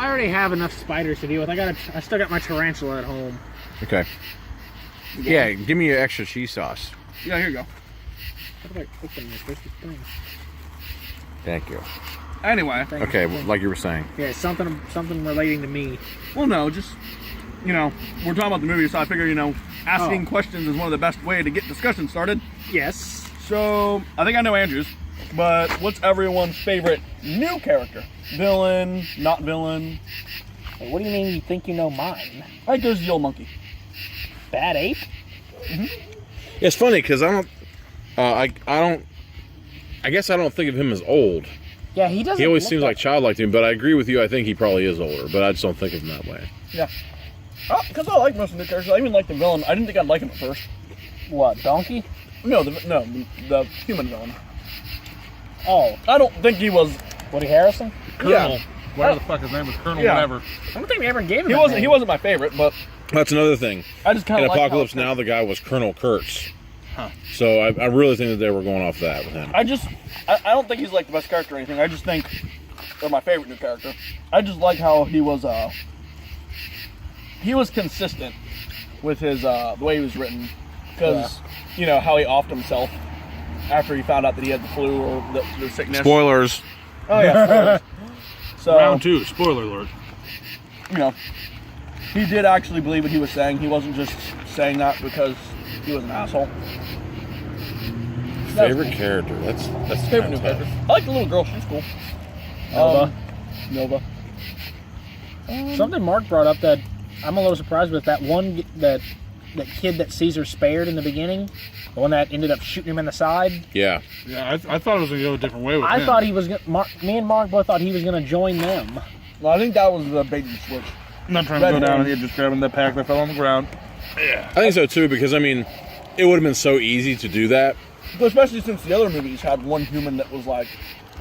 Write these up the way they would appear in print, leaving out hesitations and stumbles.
I already have enough spiders to deal with. I still got my tarantula at home. Okay. Yeah, give me an extra cheese sauce. Yeah, here you go. How do I open this? Where's the thing? Thank you. Anyway. Okay, like you were saying. Yeah, something relating to me. Well, no, just, we're talking about the movie, so I figure, asking questions is one of the best way to get discussion started. Yes. So, I think I know Andrew's, but what's everyone's favorite new character? Villain, not villain? Hey, what do you mean you think you know mine? I think there's the old monkey. Bad ape? Mm-hmm. It's funny because I guess I don't think of him as old. Yeah, he doesn't. He always seems like childlike to me, but I agree with you. I think he probably is older, but I just don't think of him that way. Yeah. Because I like most of the new characters. I even like the villain. I didn't think I'd like him at first. What, Donkey? No, the human villain. Oh. I don't think he was... Woody Harrelson? Colonel. Yeah. Whatever the fuck his name was, Colonel Yeah. whatever. I don't think we ever gave him He wasn't my favorite, but That's another thing. I just kind In of like Apocalypse Now, the guy was Colonel Kurtz. Huh. So I really think that they were going off that with him. I don't think he's like the best character or anything. I just think they're my favorite new character. I just like how he was consistent with his the way he was written, because how he offed himself after he found out that he had the flu or the sickness. Spoilers. Oh yeah, spoilers. So Round 2, spoiler alert. He did actually believe what he was saying. He wasn't just saying that because he was an asshole. Favorite character? That's Favorite new character. I like the little girl. She's cool. Nova. Something Mark brought up that I'm a little surprised with, that one that kid that Caesar spared in the beginning, the one that ended up shooting him in the side. Yeah. Yeah, I thought it was going to go a different way with him. I thought he was me and Mark both thought he was going to join them. Well, I think that was the bait and switch. I'm not trying to go down here just grabbing that pack that fell on the ground. I think so too, because it would have been so easy to do that. But especially since the other movies had one human that was like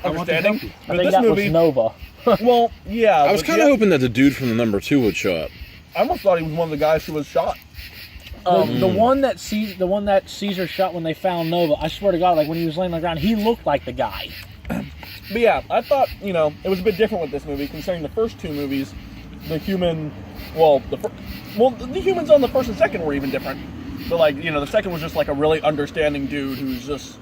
understanding. I think that was Nova. Well, yeah. I was kind of hoping that the dude from the number 2 would show up. I almost thought he was one of the guys who was shot. The one that Caesar shot when they found Nova, I swear to God, like when he was laying on the ground, he looked like the guy. But yeah, I thought, it was a bit different with this movie, considering the first 2 movies, the human, the humans on the first and second were even different. But the second was just like a really understanding dude who's just,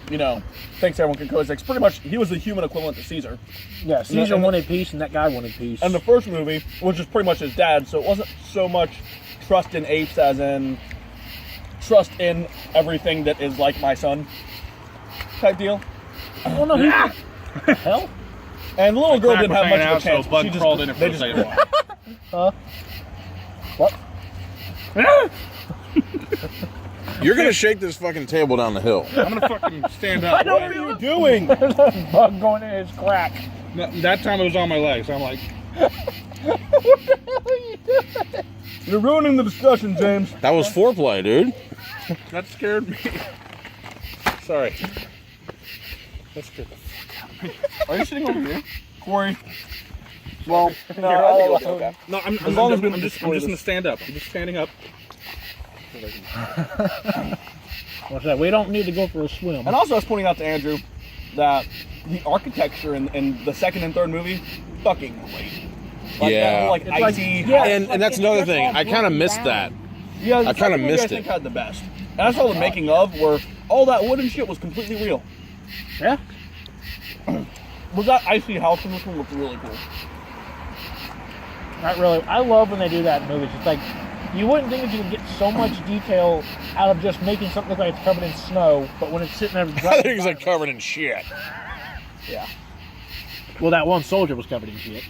thinks everyone can coexist. Pretty much, he was the human equivalent to Caesar. Yeah, Caesar wanted peace and that guy wanted peace. And the first movie was just pretty much his dad, so it wasn't so much trust in apes as in trust in everything that is like my son type deal. I don't know who the hell. And the little girl didn't have much of a out, chance. so Bud She crawled in it for they a just second. What? You're going to shake this fucking table down the hill. I'm going to fucking stand up. What are you doing? There's a bug going in his crack. That time it was on my legs. I'm like, What the hell are you doing? You're ruining the discussion, James. That was foreplay, dude. that scared me. Sorry. That scared the fuck out of me. Are you sitting over here? Corey? Well, No, I think it's okay. No, I'm As long as we don't just destroy going to this. stand up. I'm just standing up. what's that? We don't need to go for a swim. And also I was pointing out to Andrew that the architecture in the second and third movie, fucking great. Yeah. That whole, icy... And that's another thing. I kind of missed that. Yeah, I kinda missed I think it. had the best. And I saw the making of where all that wood and shit was completely real. Yeah. Was that icy house in this one looked really cool. Not really. I love when they do that in movies. It's like, you wouldn't think that you could get so much detail out of just making something look like it's covered in snow, but when it's sitting there... I think it's like covered in shit. Yeah. Well, that one soldier was covered in shit.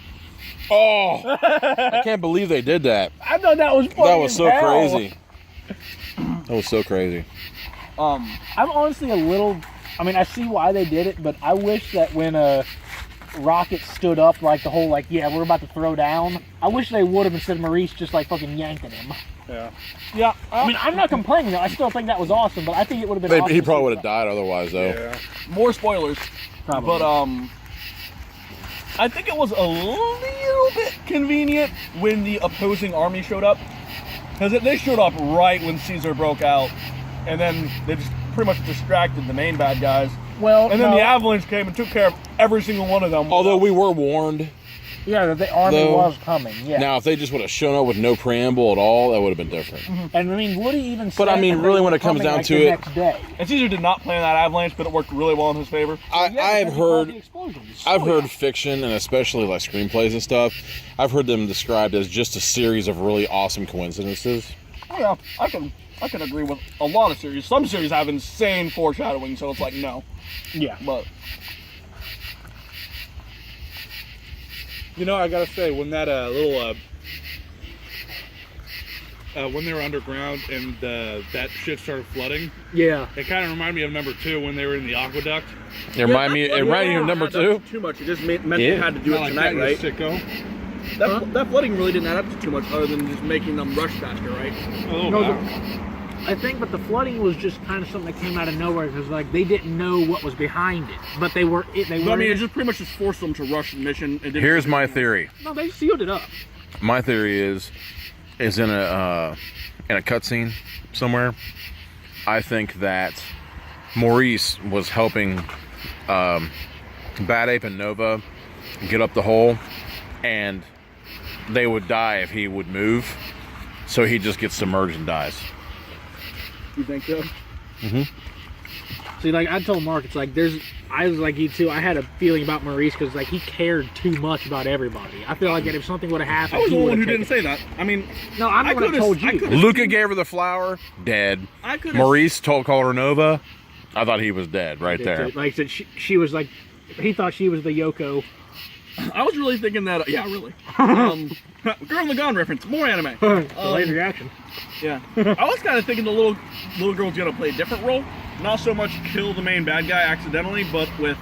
Oh, I can't believe they did that. I thought that was funny. That was so crazy. That was so crazy. I'm honestly a little... I mean, I see why they did it, but I wish that when Rocket stood up, like the whole, like, yeah, we're about to throw down, I wish they would have, instead of Maurice just, like, fucking yanking him. Yeah. Yeah. I mean, I'm not complaining, though. I still think that was awesome, but I think it would have been awesome. He probably would have died otherwise, though. Yeah. More spoilers. Probably. But, I think it was a little bit convenient when the opposing army showed up. Because they showed up right when Caesar broke out. And then they just pretty much distracted the main bad guys. Well, And then the Avalanche came and took care of every single one of them. Although we were warned Yeah, that the army Though- was coming. Yeah. Now, if they just would have shown up with no preamble at all, that would have been different. And I mean, Woody even said But, I mean, that really they when were it comes coming, down like, to the it- next day. It's easier to not plan that avalanche, but it worked really well in his favor. I have because heard of the explosions. I've heard fiction, and especially like screenplays and stuff, I've heard them described as just a series of really awesome coincidences. Oh, yeah, I can agree with a lot of series. Some series have insane foreshadowing, so it's like no. Yeah. But You know, I gotta say, when that when they were underground and that shit started flooding, Yeah. it kind of reminded me of number 2 when they were in the aqueduct. It reminded me of number 2. Too much. It just meant Yeah. they had to do it Not like tonight, that, right? you sicko. That flooding really didn't add up to too much, other than just making them rush faster, right? A little No, bit. I think, but the flooding was just kind of something that came out of nowhere because, like, they didn't know what was behind it, but they were. They But, were. I mean, it just pretty much just forced them to rush the mission. It didn't- Here's my theory. No, they sealed it up. My theory is in a cutscene somewhere. I think that Maurice was helping Bad Ape and Nova get up the hole, and they would die if he would move. So he just gets submerged and dies. You think so? See, like I told Mark, it's like I was like you too. I had a feeling about Maurice because like he cared too much about everybody. I feel like that if something would have happened, I was he the one would've who didn't taken say that. I mean, it. No, I'm the one that could've- told I you. could've- Luca gave her the flower, dead. I could. Maurice called her Nova. I thought he was dead right there. Like I said, she was like, he thought she was the Yoko. I was really thinking that. Yeah, really. Girl in the Gone reference. More anime. Delayed reaction. Yeah. I was kind of thinking the little girl's gonna play a different role. Not so much kill the main bad guy accidentally, but with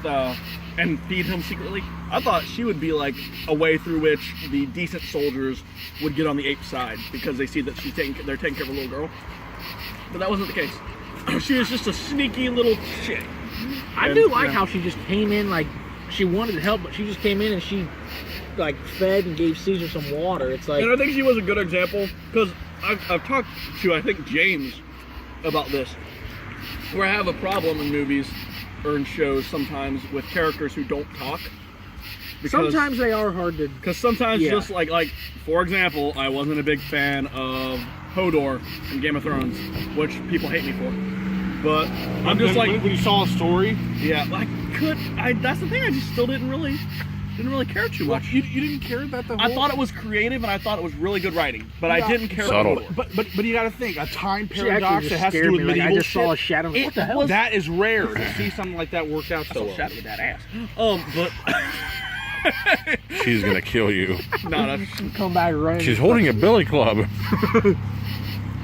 and feed him secretly. I thought she would be like a way through which the decent soldiers would get on the ape side because they see that they're taking care of a little girl. But that wasn't the case. She was just a sneaky little shit. I And, do like yeah. how she just came in like she wanted to help, but she just came in and she like fed and gave Caesar some water. It's like And I think she was a good example because I've talked to, I think, James about this, where I have a problem in movies or in shows sometimes with characters who don't talk. sometimes they are hard to. Because sometimes Yeah. just like, for example, I wasn't a big fan of Hodor in Game of Thrones, which people hate me for. But I'm just like, when you saw a story, yeah, that's the thing, I just still didn't really care too much. you didn't care about the whole. I thought it was creative and I thought it was really good writing, but I didn't care Subtle. about Hodor. But you got to think, a time She actually paradox just that has to scared do me. with Like, I medieval just saw a shit. shadow. What the hell? That is rare to see something like that work out so well. Shadow with that ass. But She's gonna kill you. no, Come back running. She's holding a billy club.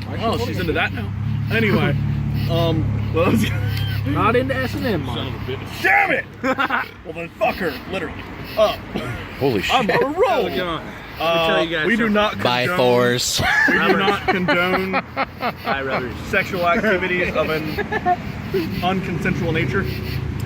oh, she's into that now. Anyway, well, Not into S&M. Son Mark. of a bitch. damn it! Well then, fuck her, literally. Holy shit. I'm on a roll. How's it going? tell you guys we do something. not By condone, force. We do not condone I rather. sexual activities of an unconsensual nature.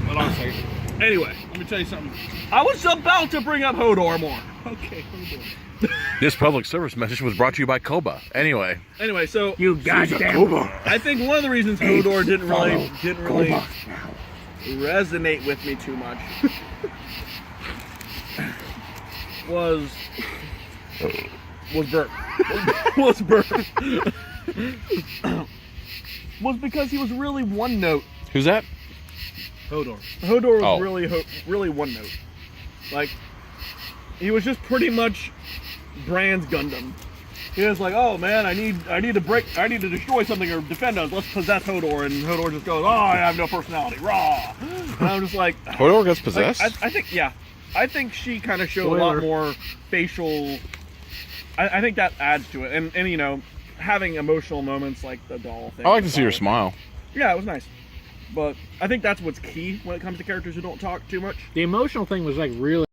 Hold on a second. Anyway, Let me tell you something. I was about to bring up Hodor more. Okay, hold on. This public service message was brought to you by Koba. Anyway, So You goddamn. I think one of the reasons Hodor didn't really resonate with me too much was Bert. was because he was really one note. who's that? Hodor was Oh. really one note. Like, he was just pretty much Brand's Gundam. He was like, oh man, I need to destroy something or defend us. Let's possess Hodor, and Hodor just goes, oh, I have no personality, raw. And I'm just like, Hodor gets like, possessed? I think she kind of showed a lot Spoiler. more facial. I think that adds to it, and you know, having emotional moments like the doll thing. I like to see her smile. Yeah, it was nice. But I think that's what's key when it comes to characters who don't talk too much. The emotional thing was like really.